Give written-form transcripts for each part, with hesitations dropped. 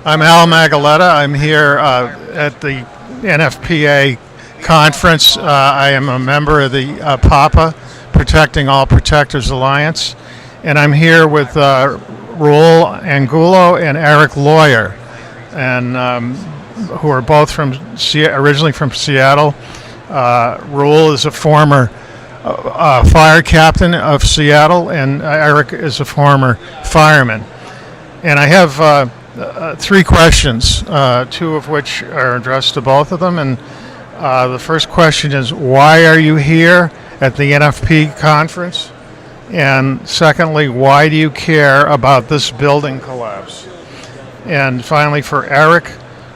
I'm Al Magaletta. I'm here at the NFPA conference. I am a member of the PAPA, Protecting All Protectors Alliance, and I'm here with Raul Angulo and Eric Lawyer, and who are both originally from Seattle. Raul is a former fire captain of Seattle, and Eric is a former fireman. And I have three questions, two of which are addressed to both of them. And the first question is, why are you here at the NFP conference? And secondly, why do you care about this building collapse? And finally, for Eric,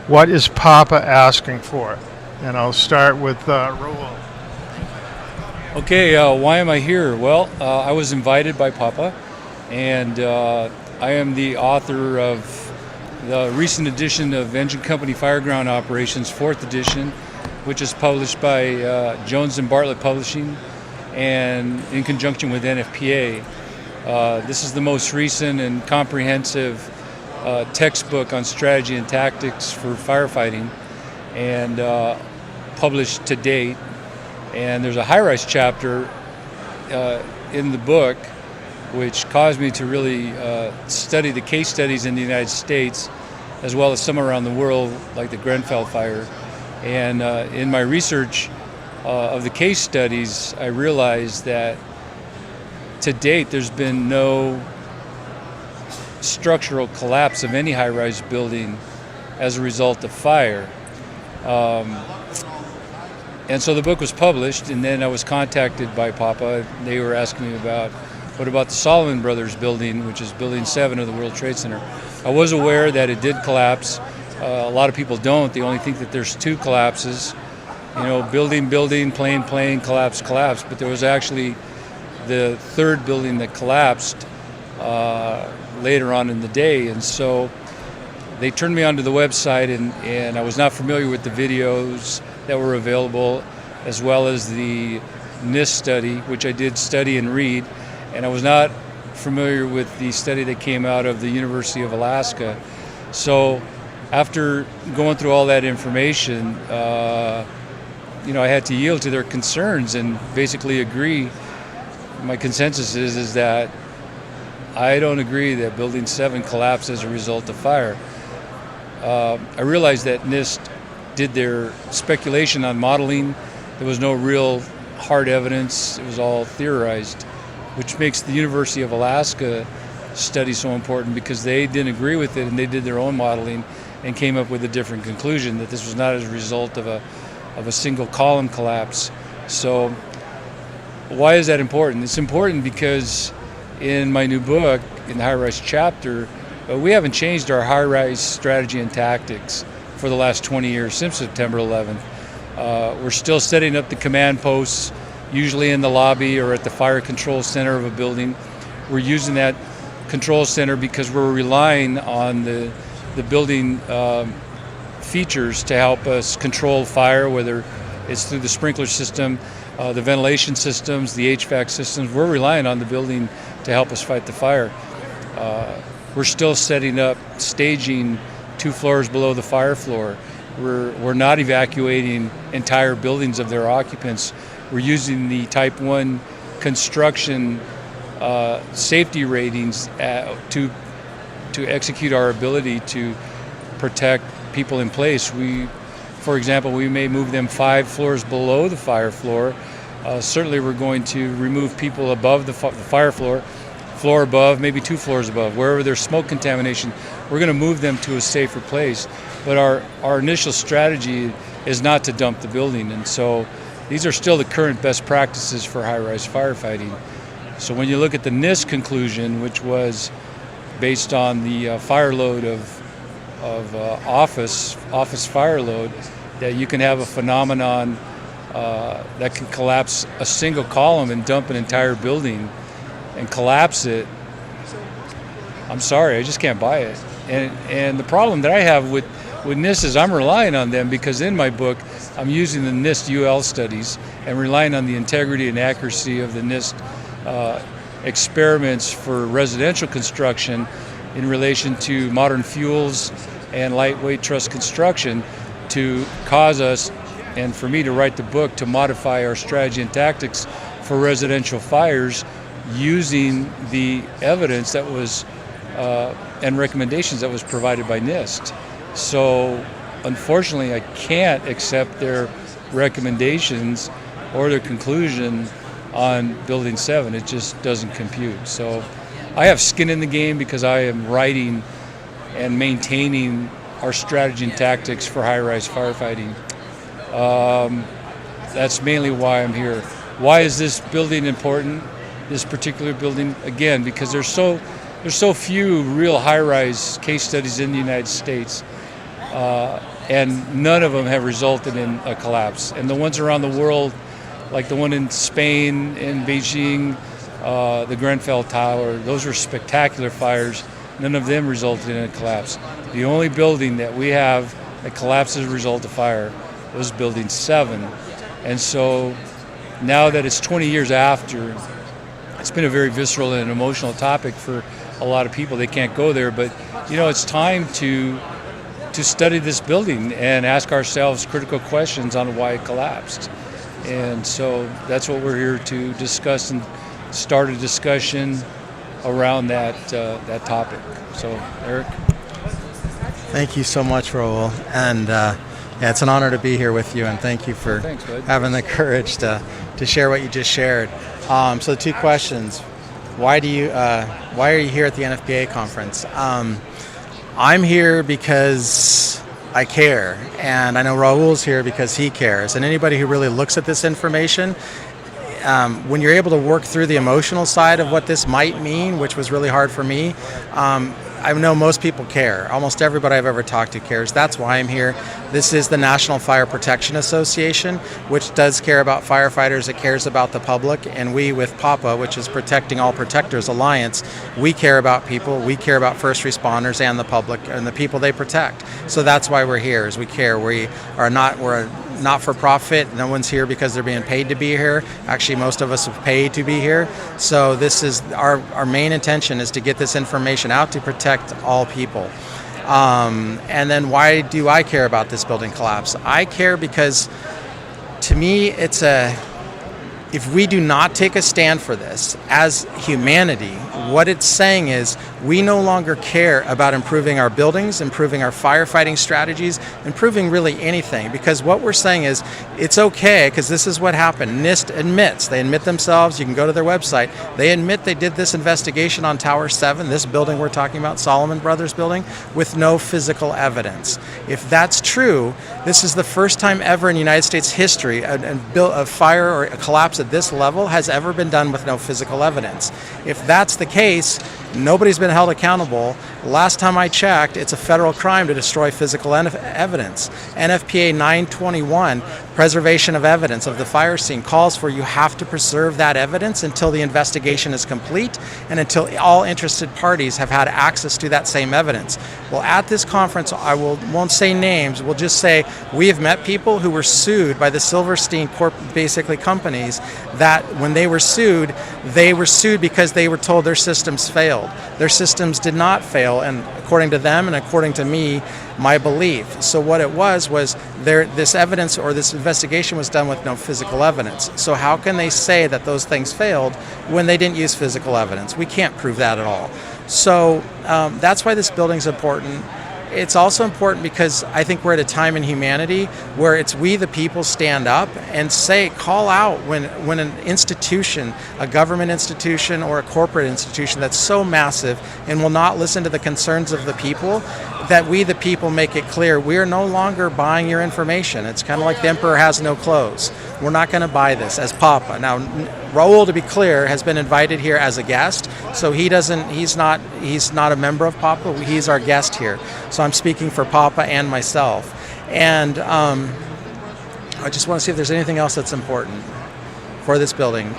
what is PAPA asking for? And I'll start with Raul. Okay, why am I here? Well, I was invited by PAPA, and I am the author of the recent edition of Engine Company Fireground Operations, 4th edition, which is published by Jones and Bartlett Publishing and in conjunction with NFPA. This is the most recent and comprehensive textbook on strategy and tactics for firefighting, and published to date. And there's a high-rise chapter in the book which caused me to really study the case studies in the United States as well as some around the world, like the Grenfell fire. And in my research of the case studies, I realized that to date there's been no structural collapse of any high-rise building as a result of fire. And so the book was published, and then I was contacted by PAPA. They were asking me about, what about the Solomon Brothers building, which is Building 7 of the World Trade Center. I was aware that it did collapse. A lot of people don't. They only think that there's two collapses. You know, building, plane, collapse. But there was actually the third building that collapsed later on in the day. And so they turned me onto the website, and I was not familiar with the videos that were available, as well as the NIST study, which I did study and read, and I was not familiar with the study that came out of the University of Alaska. So after going through all that information, I had to yield to their concerns and basically agree. My consensus is that I don't agree that Building 7 collapsed as a result of fire. I realized that NIST did their speculation on modeling. There was no real hard evidence. It was all theorized, which makes the University of Alaska study so important, because they didn't agree with it and they did their own modeling and came up with a different conclusion, that this was not as a result of a single column collapse. So why is that important? It's important because in my new book, in the high-rise chapter, we haven't changed our high-rise strategy and tactics for the last 20 years, since September 11th. We're still setting up the command posts, usually in the lobby or at the fire control center of a building. We're using that control center because we're relying on the building features to help us control fire, whether it's through the sprinkler system, the ventilation systems, the HVAC systems. We're relying on the building to help us fight the fire. We're still setting up staging 2 floors below the fire floor. We're not evacuating entire buildings of their occupants. We're using the Type 1 construction safety ratings to execute our ability to protect people in place. For example, we may move them 5 floors below the fire floor. Certainly we're going to remove people above the fire floor above, maybe 2 floors above. Wherever there's smoke contamination, we're going to move them to a safer place. But our initial strategy is not to dump the building. And so these are still the current best practices for high-rise firefighting. So when you look at the NIST conclusion, which was based on the fire load of office fire load, that you can have a phenomenon that can collapse a single column and dump an entire building and collapse it, I'm sorry, I just can't buy it. And the problem that I have with NIST is I'm relying on them, because in my book I'm using the NIST UL studies and relying on the integrity and accuracy of the NIST experiments for residential construction in relation to modern fuels, and lightweight truss construction to cause us, and for me to write the book, to modify our strategy and tactics for residential fires using the evidence that was and recommendations that was provided by NIST. So unfortunately, I can't accept their recommendations or their conclusion on Building 7. It just doesn't compute. So I have skin in the game because I am writing and maintaining our strategy and tactics for high-rise firefighting. That's mainly why I'm here. Why is this building important, this particular building? Again, because there's so few real high-rise case studies in the United States, and none of them have resulted in a collapse. And the ones around the world, like the one in Spain, in Beijing, the Grenfell Tower, those were spectacular fires. None of them resulted in a collapse. The only building that we have that collapsed as a result of fire was Building 7. And so now that it's 20 years after, it's been a very visceral and emotional topic for a lot of people. They can't go there, but it's time to study this building and ask ourselves critical questions on why it collapsed. And so that's what we're here to discuss and start a discussion around that topic. So, Eric? Thank you so much, Raul. And it's an honor to be here with you, and thank you for having the courage to share what you just shared. So the two questions. Why are you here at the NFPA conference? I'm here because I care, and I know Raul's here because he cares. And anybody who really looks at this information, when you're able to work through the emotional side of what this might mean, which was really hard for me, I know most people care. Almost everybody I've ever talked to cares. That's why I'm here. This is the National Fire Protection Association, which does care about firefighters. It cares about the public. And we, with PAPA, which is Protecting All Protectors Alliance, we care about people. We care about first responders and the public and the people they protect. So that's why we're here, is we care. We're a not-for-profit. No one's here because they're being paid to be here. Actually, most of us have paid to be here. So this is our main intention, is to get this information out to protect all people. And then why do I care about this building collapse? I care because, to me, if we do not take a stand for this as humanity, what it's saying is we no longer care about improving our buildings, improving our firefighting strategies, improving really anything. Because what we're saying is it's okay, because this is what happened. NIST admits, they admit themselves, you can go to their website, they admit they did this investigation on Tower 7, this building we're talking about, Solomon Brothers building, with no physical evidence. If that's true, this is the first time ever in United States history a fire or a collapse at this level has ever been done with no physical evidence. If that's the case, nobody's been held accountable. Last time I checked, it's a federal crime to destroy physical evidence. NFPA 921, preservation of evidence of the fire scene, calls for you have to preserve that evidence until the investigation is complete and until all interested parties have had access to that same evidence. Well, at this conference, I won't say names, we'll just say we have met people who were sued by the Silverstein basically companies, that when they were sued because they were told their systems failed. Their systems did not fail, and according to them and according to me, my belief. So what it was this evidence or this investigation was done with no physical evidence. So how can they say that those things failed when they didn't use physical evidence? We can't prove that at all. So that's why this building's important. It's also important because I think we're at a time in humanity where it's we the people stand up and call out when an institution, a government institution or a corporate institution that's so massive and will not listen to the concerns of the people, that we the people make it clear we are no longer buying your information. It's kind of like the emperor has no clothes. We're not going to buy this as Papa. Now, Raul, to be clear, has been invited here as a guest, so he's not a member of Papa. He's our guest here. So I'm speaking for Papa and myself. And I just want to see if there's anything else that's important for this building.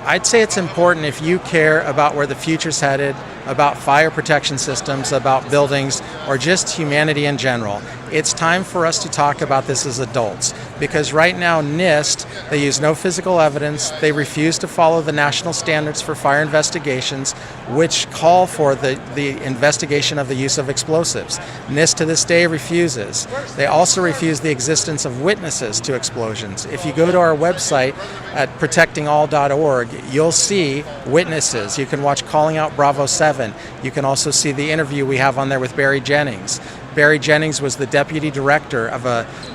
I'd say it's important if you care about where the future's headed, about fire protection systems, about buildings, or just humanity in general. It's time for us to talk about this as adults, because right now NIST, they use no physical evidence, they refuse to follow the national standards for fire investigations, which call for the investigation of the use of explosives. NIST to this day refuses. They also refuse the existence of witnesses to explosions. If you go to our website at protectingall.org, you'll see witnesses. You can watch Calling Out Bravo 7. You can also see the interview we have on there with Barry Jennings. Barry Jennings was the deputy director of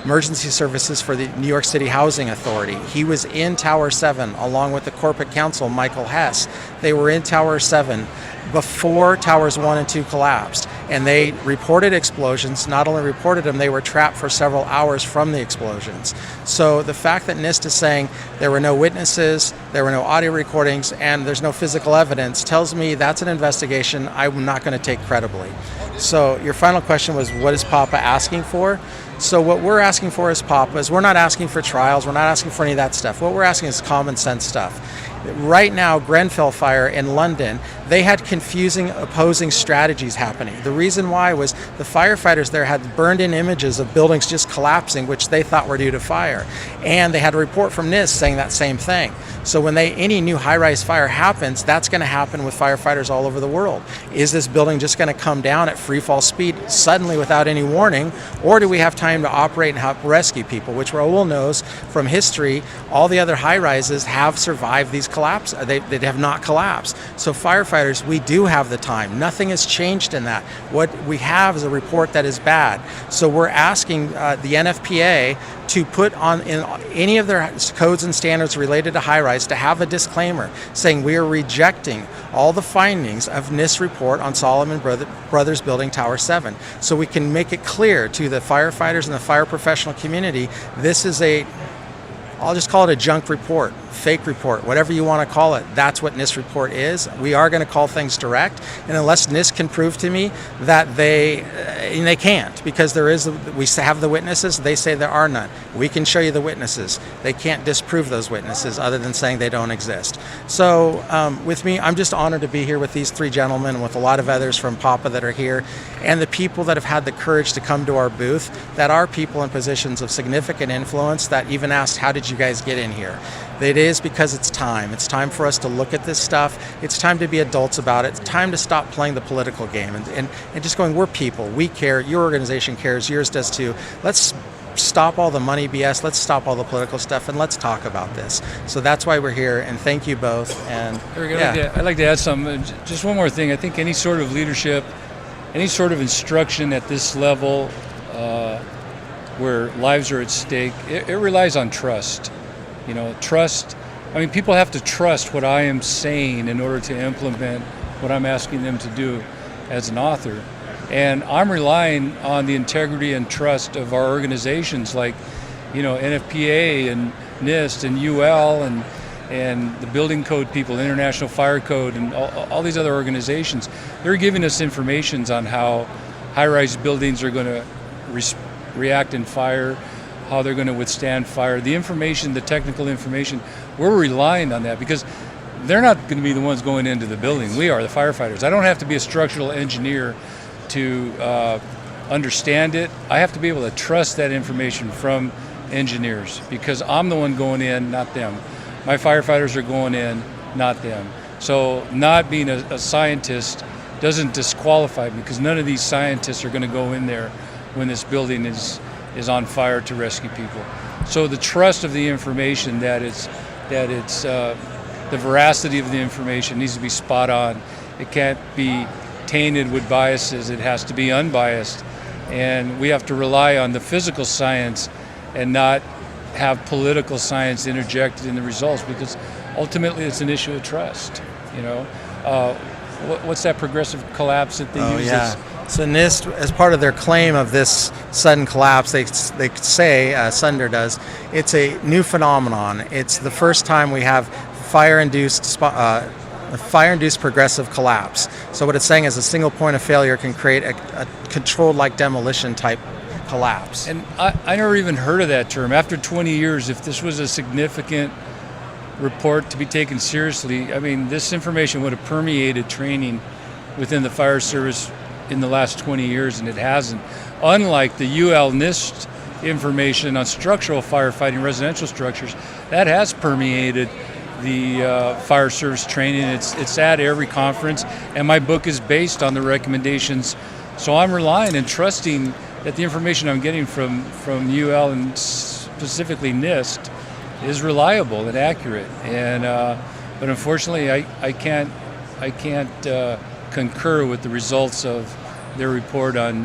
emergency services for the New York City Housing Authority. He was in Tower 7 along with the corporate counsel, Michael Hess. They were in Tower 7 before Towers 1 and 2 collapsed, and they reported explosions. Not only reported them, they were trapped for several hours from the explosions. So the fact that NIST is saying there were no witnesses, there were no audio recordings, and there's no physical evidence tells me that's an investigation I'm not going to take credibly. So your final question was, what is PAPA asking for? So what we're asking for as PAPA is we're not asking for trials, we're not asking for any of that stuff. What we're asking is common sense stuff. Right now, Grenfell fire in London, they had confusing opposing strategies happening. The reason why was the firefighters there had burned in images of buildings just collapsing, which they thought were due to fire. And they had a report from NIST saying that same thing. So when any new high-rise fire happens, that's going to happen with firefighters all over the world. Is this building just going to come down at free fall speed suddenly without any warning, or do we have time to operate and help rescue people? Which Raul knows from history, all the other high-rises have survived these collapse. They have not collapsed. So firefighters, we do have the time. Nothing has changed in that. What we have is a report that is bad. So we're asking the NFPA to put on in any of their codes and standards related to high-rise to have a disclaimer saying we are rejecting all the findings of NIST report on Solomon Brothers Building Tower 7. So we can make it clear to the firefighters and the fire professional community, this is I'll just call it a junk report, fake report, whatever you want to call it. That's what NIST report is. We are going to call things direct, and unless NIST can prove to me that they can't, because we have the witnesses, they say there are none. We can show you the witnesses. They can't disprove those witnesses other than saying they don't exist. So with me, I'm just honored to be here with these three gentlemen and with a lot of others from PAPA that are here, and the people that have had the courage to come to our booth, that are people in positions of significant influence that even asked, how did you guys get in here? It is because it's time. It's time for us to look at this stuff. It's time to be adults about it. It's time to stop playing the political game and just going, we're people. We care. Your organization cares. Yours does too. Let's stop all the money BS. Let's stop all the political stuff and let's talk about this. So that's why we're here, and thank you both. And yeah. I'd like to add some, just one more thing. I think any sort of leadership, any sort of instruction at this level where lives are at stake, it relies on trust. Trust. I mean, people have to trust what I am saying in order to implement what I'm asking them to do as an author. And I'm relying on the integrity and trust of our organizations like, NFPA and NIST and UL and the building code people, International Fire Code, and all these other organizations. They're giving us information on how high-rise buildings are going to react in fire, how they're going to withstand fire. The information, the technical information, we're relying on that because they're not going to be the ones going into the building. We are, the firefighters. I don't have to be a structural engineer to understand it. I have to be able to trust that information from engineers because I'm the one going in, not them. My firefighters are going in, not them. So not being a scientist doesn't disqualify me because none of these scientists are going to go in there when this building is on fire to rescue people. So the trust of the information, that it's the veracity of the information needs to be spot on. It can't be tainted with biases. It has to be unbiased. And we have to rely on the physical science and not have political science interjected in the results because ultimately it's an issue of trust. What's that progressive collapse that they use? Yeah. So NIST, as part of their claim of this sudden collapse, they say, Sunder does, it's a new phenomenon. It's the first time we have fire-induced progressive collapse. So what it's saying is a single point of failure can create a controlled like demolition type collapse. And I never even heard of that term. After 20 years, if this was a significant report to be taken seriously, I mean, this information would have permeated training within the fire service in the last 20 years, and it hasn't. Unlike the UL NIST information on structural firefighting, residential structures, that has permeated the fire service training. It's at every conference, and my book is based on the recommendations. So I'm relying and trusting that the information I'm getting from UL and specifically NIST is reliable and accurate. And but unfortunately, I can't concur with the results of their report on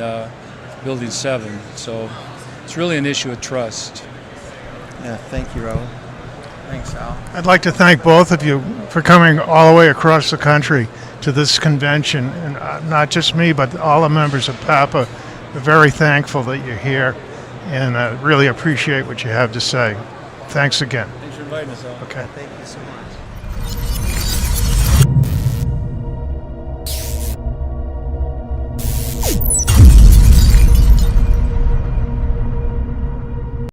Building 7. So it's really an issue of trust. Yeah, thank you, Raul. Thanks, Al. I'd like to thank both of you for coming all the way across the country to this convention, and not just me, but all the members of PAPA. We're very thankful that you're here, and really appreciate what you have to say. Thanks again. Thanks for inviting us all. Okay. Thank you so much.